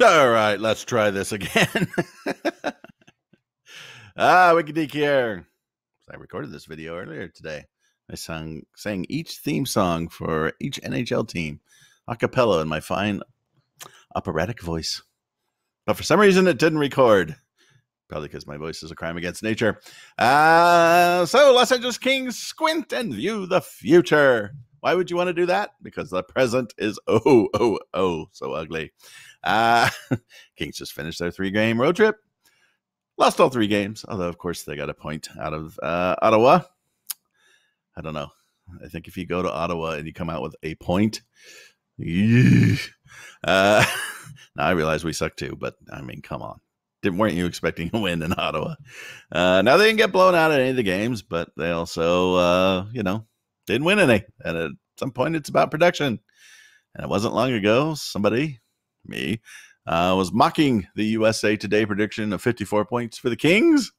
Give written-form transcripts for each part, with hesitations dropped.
All right, let's try this again. Wikideek here. I recorded this video earlier today. I sang each theme song for each NHL team, a cappella in my fine operatic voice. But for some reason, it didn't record. Probably because my voice is a crime against nature. So, Los Angeles Kings, squint and view the future. Why would you want to do that? Because the present is so ugly. Kings just finished their 3-game road trip. Lost all 3 games, although, of course, they got a point out of Ottawa. I don't know. I think if you go to Ottawa and you come out with a point, now I realize we suck too, but I mean, come on. Weren't you expecting a win in Ottawa? Now, they didn't get blown out at any of the games, but they also, didn't win any. And at some point, it's about production. And it wasn't long ago, somebody, me, was mocking the USA Today prediction of 54 points for the Kings.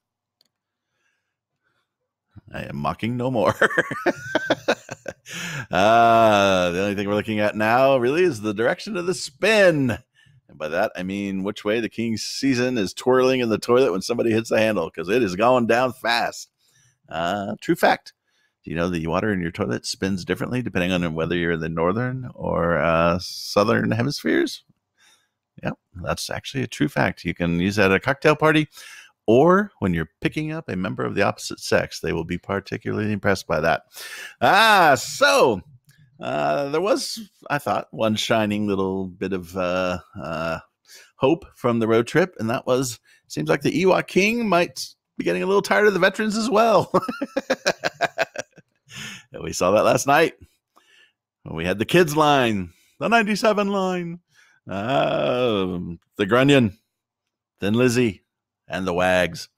I am mocking no more. The only thing we're looking at now really is the direction of the spin. And by that, I mean which way the Kings season is twirling in the toilet when somebody hits the handle, because it is going down fast. True fact. Do you know the water in your toilet spins differently depending on whether you're in the northern or southern hemispheres? Yeah, that's actually a true fact. You can use that at a cocktail party or when you're picking up a member of the opposite sex. They will be particularly impressed by that. So there was, I thought, one shining little bit of hope from the road trip, and that was, seems like the Ewok King might be getting a little tired of the veterans as well. And we saw that last night when we had the kids line, the 97 line, the Grunion, Thin Lizzy, and the Wags.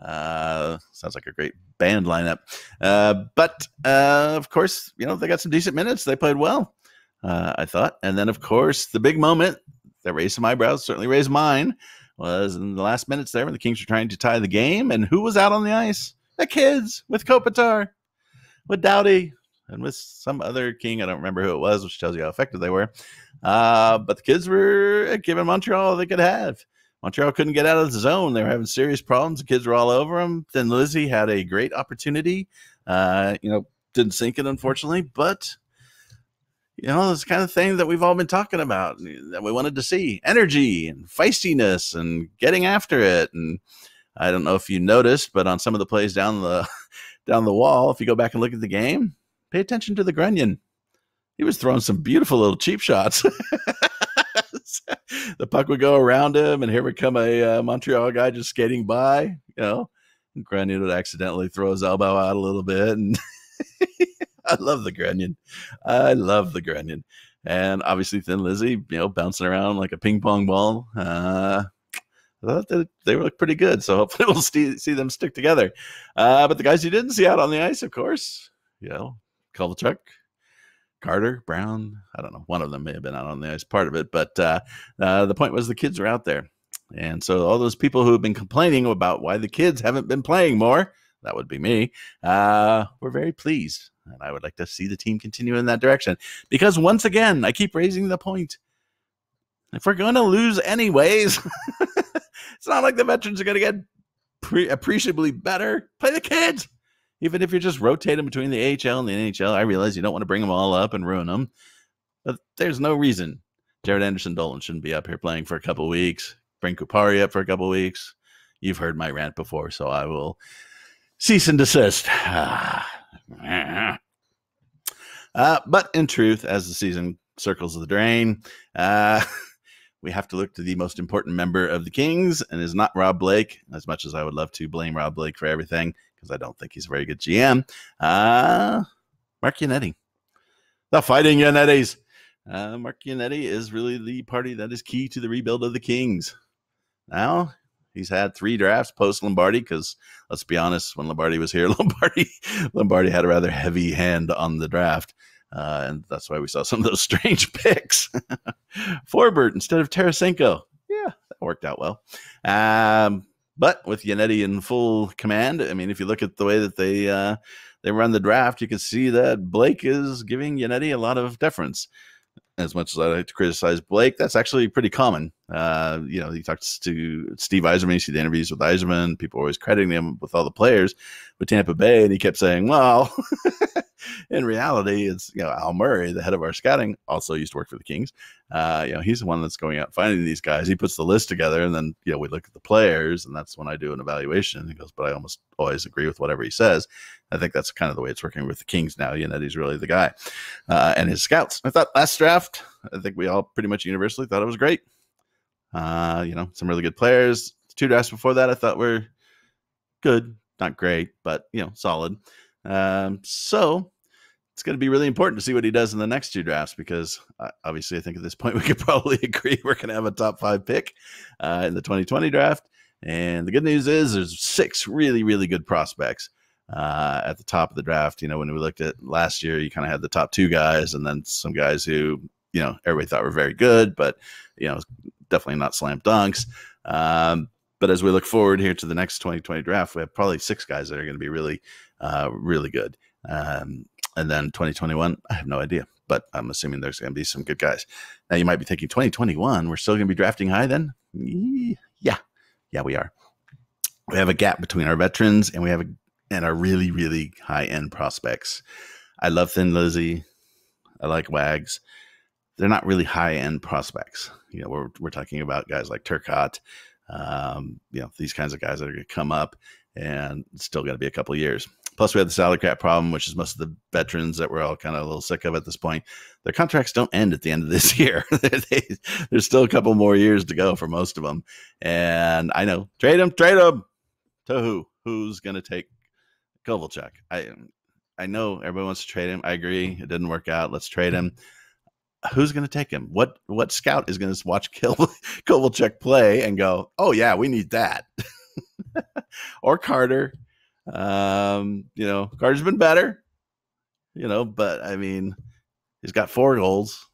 Sounds like a great band lineup. But of course, they got some decent minutes. They played well, I thought. And then, of course, the big moment that raised some eyebrows, certainly raised mine, was in the last minutes there when the Kings were trying to tie the game. And who was out on the ice? The kids with Kopitar, with Doughty, and with some other King. I don't remember who it was, which tells you how effective they were. But the kids were giving Montreal all they could have. Montreal couldn't get out of the zone. They were having serious problems. The kids were all over them. Then Lizzie had a great opportunity. Didn't sink it, unfortunately. But, it's the kind of thing that we've all been talking about, that we wanted to see. Energy and feistiness and getting after it. And I don't know if you noticed, but on some of the plays down the wall, if you go back and look at the game, pay attention to the Grunion. He was throwing some beautiful little cheap shots. The puck would go around him, and here would come a Montreal guy just skating by. And Grunion would accidentally throw his elbow out a little bit. And I love the Grunion. And obviously Thin Lizzy, bouncing around like a ping pong ball. I thought that they look pretty good, so hopefully we'll see them stick together. But the guys you didn't see out on the ice, of course, Kovalchuk, Carter, Brown, I don't know. One of them may have been out on the ice, part of it. But the point was the kids are out there. And so all those people who have been complaining about why the kids haven't been playing more, that would be me, we're very pleased. And I would like to see the team continue in that direction. Because once again, I keep raising the point. If we're going to lose anyways, it's not like the veterans are going to get appreciably better. Play the kids. Even if you're just rotating between the AHL and the NHL, I realize you don't want to bring them all up and ruin them. But there's no reason Jared Anderson-Dolan shouldn't be up here playing for a couple of weeks. Bring Kupari up for a couple of weeks. You've heard my rant before, so I will cease and desist. But in truth, as the season circles the drain, we have to look to the most important member of the Kings, and is not Rob Blake, as much as I would love to blame Rob Blake for everything, because I don't think he's a very good GM. Mark Yannetti. The Fighting Yannettis. Mark Yannetti is really the party that is key to the rebuild of the Kings. Now, he's had 3 drafts post-Lombardi, because, let's be honest, when Lombardi was here, Lombardi had a rather heavy hand on the draft. And that's why we saw some of those strange picks. Forbert instead of Tarasenko. Yeah, that worked out well. But with Yannetti in full command, I mean, if you look at the way that they run the draft, you can see that Blake is giving Yannetti a lot of deference. As much as I like to criticize Blake, that's actually pretty common. He talks to Steve Yzerman. You see the interviews with Yzerman. People are always crediting him with all the players with Tampa Bay, and he kept saying, "Well, in reality, it's Al Murray, the head of our scouting, also used to work for the Kings. He's the one that's going out finding these guys. He puts the list together, and then we look at the players, and that's when I do an evaluation." He goes, "But I almost always agree with whatever he says." I think that's kind of the way it's working with the Kings now. He's really the guy, and his scouts. I thought last draft, I think we all pretty much universally thought it was great. Some really good players. 2 drafts before that I thought were good, not great, but solid. So it's going to be really important to see what he does in the next 2 drafts, because obviously I think at this point we could probably agree we're going to have a top 5 pick in the 2020 draft. And the good news is there's 6 really, really good prospects at the top of the draft. When we looked at last year, you kind of had the top 2 guys and then some guys who, everybody thought were very good, but, definitely not slam dunks. But as we look forward here to the next 2020 draft, we have probably 6 guys that are going to be really, really good. And then 2021, I have no idea, but I'm assuming there's going to be some good guys. Now you might be thinking 2021, we're still going to be drafting high then? Yeah, we are. We have a gap between our veterans and our really, really high-end prospects. I love Thin Lizzy. I like Wags. They're not really high-end prospects. We're talking about guys like Turcotte, these kinds of guys that are going to come up, and it's still got to be a couple of years. Plus, we have the salary cap problem, which is most of the veterans that we're all kind of a little sick of at this point. Their contracts don't end at the end of this year. There's still a couple more years to go for most of them. And I know, trade them. To who? Who's going to take Kovalchuk? I know everybody wants to trade him. I agree. It didn't work out. Let's trade him. Who's going to take him? What scout is going to watch Kovalchuk play and go, "Oh yeah, we need that"? Or Carter. Carter's been better, but I mean, he's got 4 goals.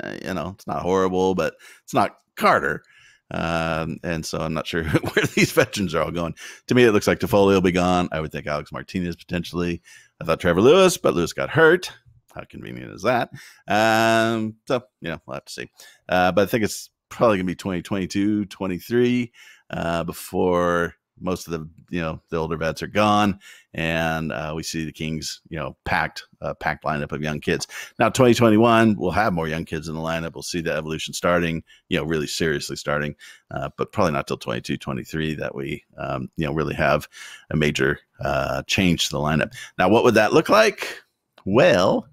It's not horrible, but it's not Carter. And so I'm not sure where these veterans are all going. To me, it looks like Toffoli will be gone. I would think Alex Martinez potentially. I thought Trevor Lewis, but Lewis got hurt. How convenient is that? So, we'll have to see. But I think it's probably going to be 2022, 23 before most of the older vets are gone, and we see the Kings, packed lineup of young kids. Now, 2021, we'll have more young kids in the lineup. We'll see the evolution starting, really seriously starting, but probably not till 22, 23 that we, really have a major change to the lineup. Now, what would that look like? Well,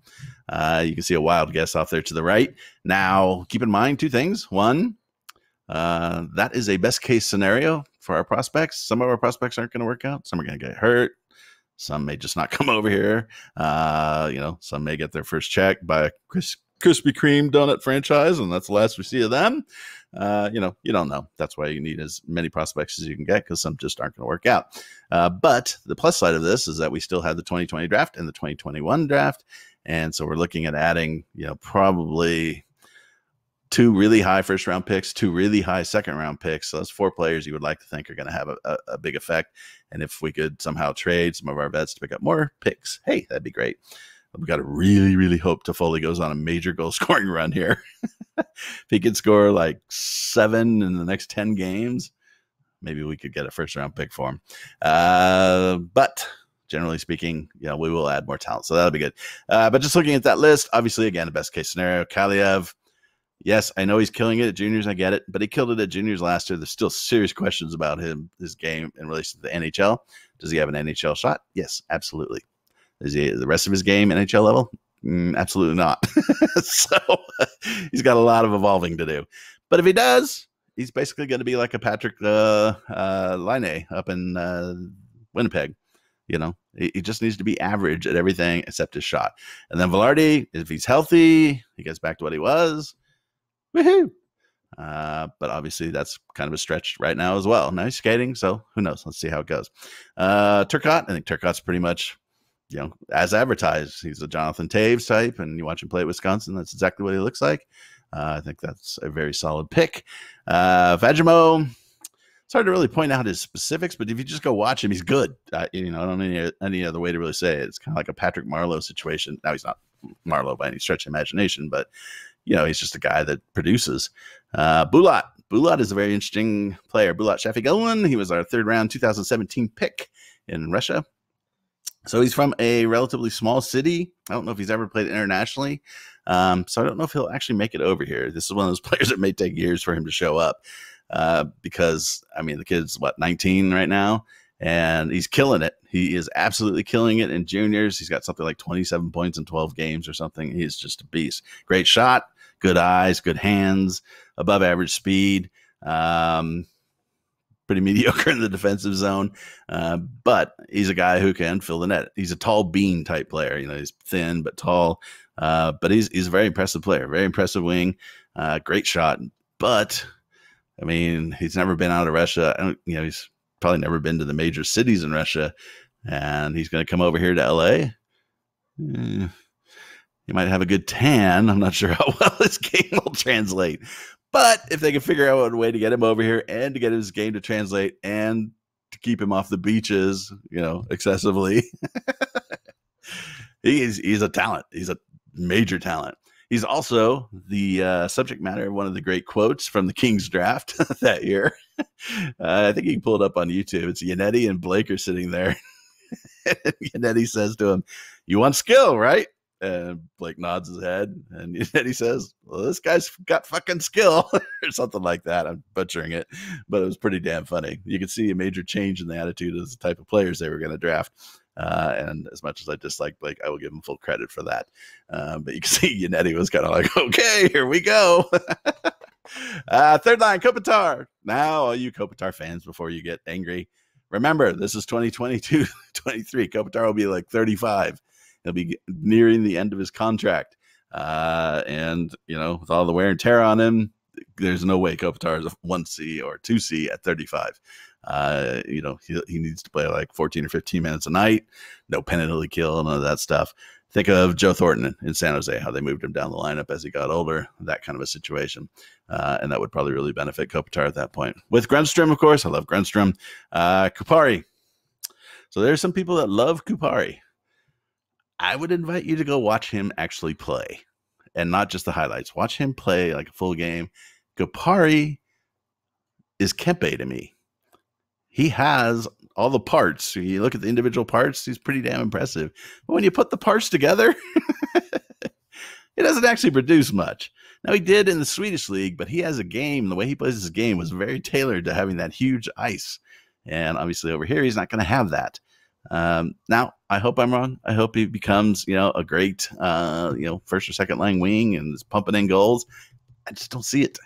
you can see a wild guess off there to the right. Now, keep in mind 2 things. One, that is a best case scenario for our prospects. Some of our prospects aren't going to work out. Some are going to get hurt. Some may just not come over here. Some may get their first check by a Krispy Kreme donut franchise, and that's the last we see of them. You don't know. That's why you need as many prospects as you can get, because some just aren't going to work out. But the plus side of this is that we still have the 2020 draft and the 2021 draft. And so we're looking at adding, probably 2 really high first round picks, 2 really high second round picks. So that's 4 players you would like to think are going to have a big effect. And if we could somehow trade some of our vets to pick up more picks, hey, that'd be great. We got to really, really hope Toffoli goes on a major goal scoring run here. If he could score like 7 in the next 10 games, maybe we could get a first round pick for him. But generally speaking, we will add more talent. So that'll be good. But just looking at that list, obviously, again, the best case scenario, Kaliev. Yes, I know he's killing it at juniors. I get it, but he killed it at juniors last year. There's still serious questions about his game in relation to the NHL. Does he have an NHL shot? Yes, absolutely. Is he the rest of his game NHL level? Absolutely not. So he's got a lot of evolving to do. But if he does, he's basically going to be like a Patrick Laine up in Winnipeg. He just needs to be average at everything except his shot. And then Velarde, if he's healthy, he gets back to what he was. Woohoo! But obviously that's kind of a stretch right now as well. Now he's skating, so who knows? Let's see how it goes. Turcotte, I think Turcotte's pretty much, as advertised. He's a Jonathan Taves type, and you watch him play at Wisconsin, that's exactly what he looks like. I think that's a very solid pick. Vajimo, it's hard to really point out his specifics, but if you just go watch him, he's good. I don't know any other way to really say it. It's kind of like a Patrick Marleau situation. Now he's not Marleau by any stretch of imagination, but he's just a guy that produces. Bulat. Bulat is a very interesting player. Bulat Shafiqulin. He was our 3rd round 2017 pick in Russia. So he's from a relatively small city. I don't know if he's ever played internationally. So I don't know if he'll actually make it over here. This is one of those players that may take years for him to show up because, the kid's, 19 right now, and he's killing it. He is absolutely killing it in juniors. He's got something like 27 points in 12 games or something. He's just a beast. Great shot, good eyes, good hands, above average speed. Pretty mediocre in the defensive zone, but he's a guy who can fill the net. He's a tall bean type player. He's thin but tall, but he's a very impressive player, very impressive wing, great shot. But he's never been out of Russia. He's probably never been to the major cities in Russia, and he's going to come over here to LA. He might have a good tan. I'm not sure how well his game will translate. But if they can figure out a way to get him over here and to get his game to translate and to keep him off the beaches, excessively, he's a talent. He's a major talent. He's also the subject matter of one of the great quotes from the Kings draft that year. I think you can pull it up on YouTube. It's Yannetti and Blake are sitting there. Yannetti says to him, "You want skill, right?" And Blake nods his head, and then he says, "Well, this guy's got fucking skill," or something like that. I'm butchering it, but it was pretty damn funny. You could see a major change in the attitude of the type of players they were going to draft. And as much as I dislike Blake, I will give him full credit for that. But you can see Yannetti was kind of like, okay, here we go. 3rd line, Kopitar. Now, all you Kopitar fans, before you get angry, remember, this is 2022-23. Kopitar will be like 35. He'll be nearing the end of his contract. And, with all the wear and tear on him, there's no way Kopitar is a 1C or 2C at 35. He needs to play like 14 or 15 minutes a night, no penalty kill, none of that stuff. Think of Joe Thornton in San Jose, how they moved him down the lineup as he got older, that kind of a situation. And that would probably really benefit Kopitar at that point. With Grundstrom, of course, I love Grundstrom. Kupari. So there's some people that love Kupari. I would invite you to go watch him actually play, and not just the highlights. Watch him play like a full game. Kupari is Kempe to me. He has all the parts. You look at the individual parts, he's pretty damn impressive. But when you put the parts together, it doesn't actually produce much. Now, he did in the Swedish league, but he has a game. The way he plays his game was very tailored to having that huge ice. And obviously over here, he's not going to have that. Now, I hope I'm wrong. I hope he becomes, a great, 1st or 2nd line wing and is pumping in goals. I just don't see it.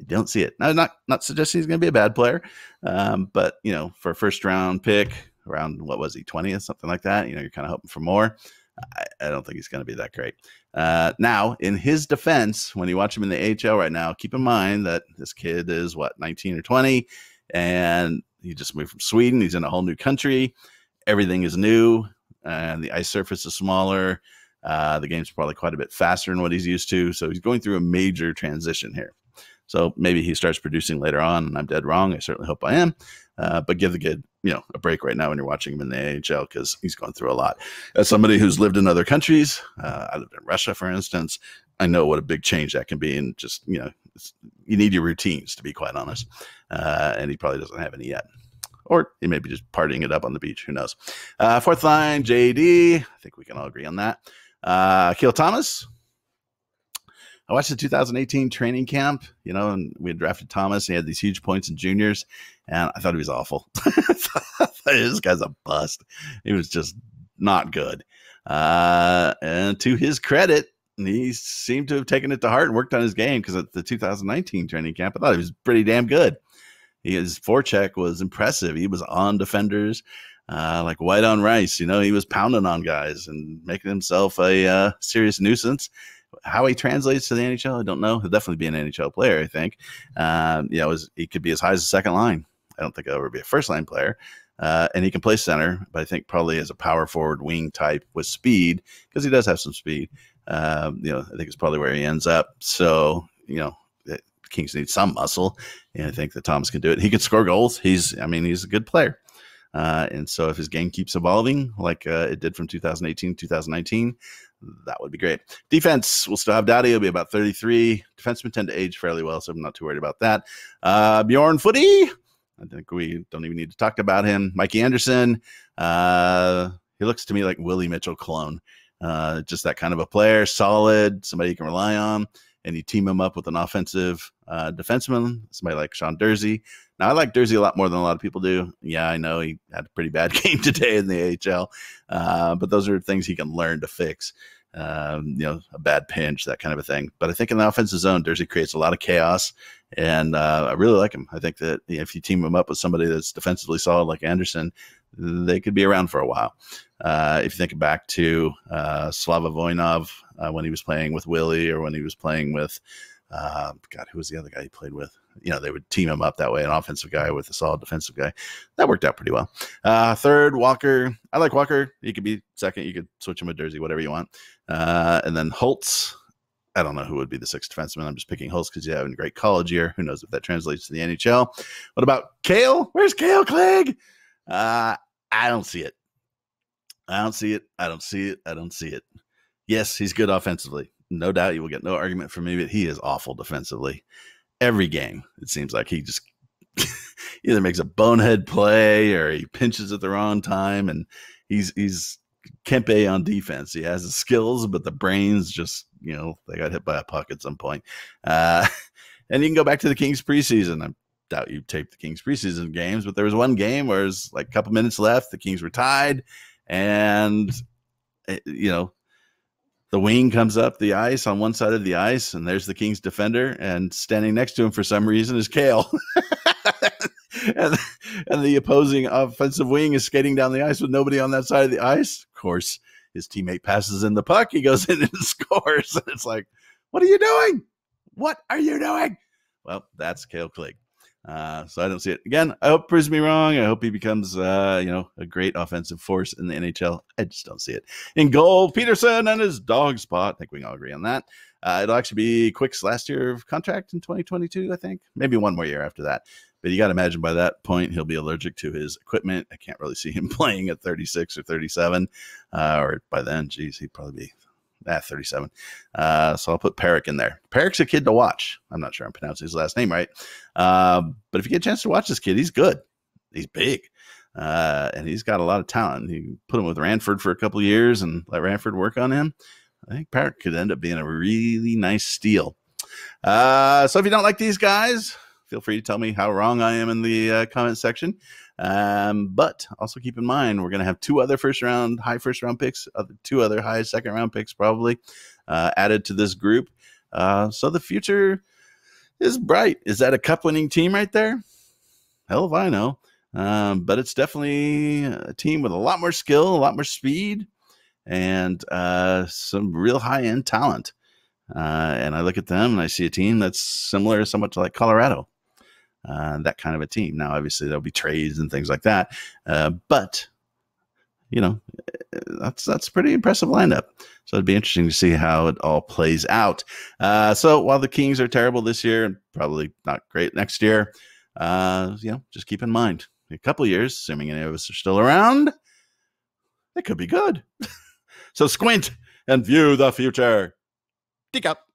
I don't see it. Now, I'm not suggesting he's going to be a bad player, but, for a 1st round pick around, what was he, 20th, something like that, you're kind of hoping for more. I don't think he's going to be that great. Now, in his defense, when you watch him in the AHL right now, keep in mind that this kid is, 19 or 20, and he just moved from Sweden. He's in a whole new country. Everything is new, and the ice surface is smaller. The game's probably quite a bit faster than what he's used to, so he's going through a major transition here. So maybe he starts producing later on, and I'm dead wrong. I certainly hope I am. But give the kid, a break right now when you're watching him in the AHL, because he's going through a lot. As somebody who's lived in other countries, I lived in Russia, for instance, I know what a big change that can be. And just, you need your routines, to be quite honest. And he probably doesn't have any yet. Or he may be just partying it up on the beach. Who knows? 4th line, JD. I think we can all agree on that. Akil Thomas. I watched the 2018 training camp, and we had drafted Thomas. He had these huge points in juniors, and I thought he was awful. This guy's a bust. He was just not good. And to his credit, he seemed to have taken it to heart and worked on his game, because at the 2019 training camp, I thought he was pretty damn good. His forecheck was impressive. He was on defenders like white on rice. He was pounding on guys and making himself a serious nuisance. How he translates to the NHL, I don't know. He'll definitely be an NHL player, I think. He could be as high as a 2nd line. I don't think he'll ever be a 1st line player. And he can play center, but I think probably as a power forward wing type with speed, because he does have some speed. I think it's probably where he ends up. So, Kings need some muscle, and I think that Thomas can do it. He can score goals. He's a good player. And so if his game keeps evolving like it did from 2018 to 2019, that would be great. Defense, we'll still have Dowdy. He'll be about 33. Defensemen tend to age fairly well, so I'm not too worried about that. Bjorn Footy, I think we don't even need to talk about him. Mikey Anderson, he looks to me like Willie Mitchell clone. Just that kind of a player, solid, somebody you can rely on, and you team him up with an offensive defenseman, somebody like Sean Dursey. Now, I like Dursey a lot more than a lot of people do. Yeah, I know he had a pretty bad game today in the AHL, but those are things he can learn to fix. A bad pinch, that kind of a thing. But I think in the offensive zone, Dursey creates a lot of chaos, and I really like him. I think that if you team him up with somebody that's defensively solid like Anderson, they could be around for a while. If you think back to Slava Voinov when he was playing with Willie, or when he was playing with, who was the other guy he played with? They would team him up that way, an offensive guy with a solid defensive guy. That worked out pretty well. Third, Walker. I like Walker. He could be second. You could switch him with Dursey, whatever you want. And then Holtz. I don't know who would be the sixth defenseman. I'm just picking Holtz because he's having a great college year. Who knows if that translates to the NHL? What about Kale? Where's Kale Clegg? I don't see it. I don't see it. Yes, he's good offensively. No doubt you will get no argument from me, but he is awful defensively. Every game, it seems like he just either makes a bonehead play or he pinches at the wrong time, and he's Kempe on defense. He has the skills, but the brains just, they got hit by a puck at some point. And you can go back to the Kings preseason. I doubt you taped the Kings preseason games, but there was one game where it was like a couple minutes left. The Kings were tied, and the wing comes up the ice on one side of the ice, and there's the Kings defender, and standing next to him for some reason is Kale. and the opposing offensive wing is skating down the ice with nobody on that side of the ice. Of course, his teammate passes in the puck. He goes in and scores. And it's like, what are you doing? What are you doing? Well, that's Kale Clegg. So I don't see it. Again, I hope it proves me wrong. I hope he becomes, a great offensive force in the NHL. I just don't see it. In goal, Peterson and his dog spot. I think we can all agree on that. It'll actually be Quick's last year of contract in 2022, I think. Maybe one more year after that. But you got to imagine by that point, he'll be allergic to his equipment. I can't really see him playing at 36 or 37. Or by then, geez, he'd probably be 37. So I'll put Perrick in there. Perrick's a kid to watch. I'm not sure I'm pronouncing his last name right. But if you get a chance to watch this kid, he's good. He's big. And he's got a lot of talent. You put him with Ranford for a couple of years and let Ranford work on him. I think Perrick could end up being a really nice steal. So if you don't like these guys, feel free to tell me how wrong I am in the comment section. But also keep in mind, we're going to have two other high first round picks, two other high second round picks probably added to this group. So the future is bright. Is that a cup winning team right there? Hell if I know. But it's definitely a team with a lot more skill, a lot more speed, and some real high end talent. And I look at them and I see a team that's similar somewhat to like Colorado. That kind of a team. Now, obviously, there'll be trades and things like that. But, that's a pretty impressive lineup. So it'd be interesting to see how it all plays out. So while the Kings are terrible this year and probably not great next year, just keep in mind, in a couple years, assuming any of us are still around, they could be good. So squint and view the future. Dig up.